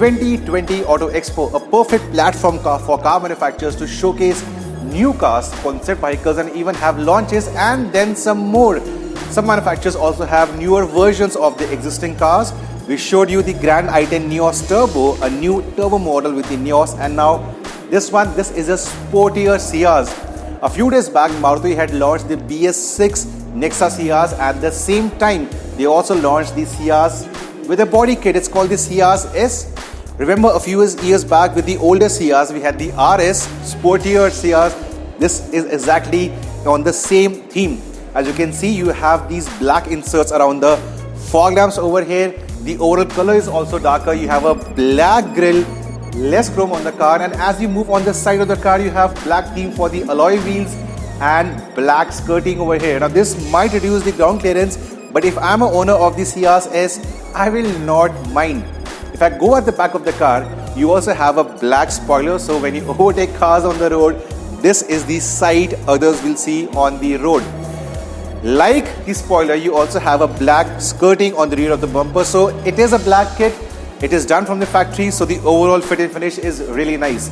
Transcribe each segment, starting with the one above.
2020 Auto Expo, a perfect platform for car manufacturers to showcase new cars, concept vehicles, and even have launches and then some more. Some manufacturers also have newer versions of the existing cars. We showed you the Grand i10 Neos Turbo, a new turbo model with the Neos, and now this is a sportier Ciaz. A few days back, Maruti had launched the BS6 Nexa Ciaz. At the same time, they also launched the Ciaz with a body kit. It's called the Ciaz S. Remember a few years back with the older Ciaz, we had the RS, sportier Ciaz. This is exactly on the same theme. As you can see, you have these black inserts around the fog lamps over here. The overall color is also darker. You have a black grille, less chrome on the car, and as you move on the side of the car, you have black theme for the alloy wheels and black skirting over here. Now this might reduce the ground clearance, but if I'm an owner of the Ciaz S, I will not mind. If I go at the back of the car, you also have a black spoiler, so when you overtake cars on the road, this is the sight others will see on the road. Like the spoiler, you also have a black skirting on the rear of the bumper, so it is a black kit. It is done from the factory, so the overall fit and finish is really nice.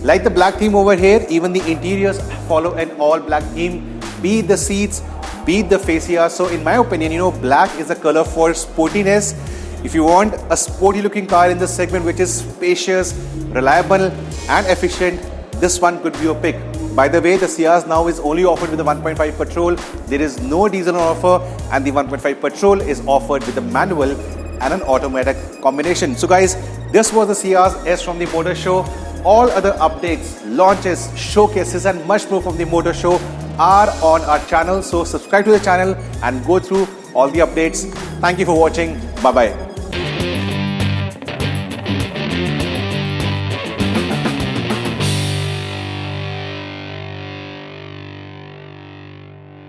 Like the black theme over here, even the interiors follow an all black theme, be it the seats, be it the fascia. So in my opinion, black is a color for sportiness. If you want a sporty looking car in this segment which is spacious, reliable and efficient, this one could be your pick. By the way, the Ciaz now is only offered with the 1.5 petrol. There is no diesel on offer, and the 1.5 petrol is offered with a manual and an automatic combination. So guys, this was the Ciaz S from the Motor Show. All other updates, launches, showcases and much more from the Motor Show are on our channel. So subscribe to the channel and go through all the updates. Thank you for watching. Bye-bye.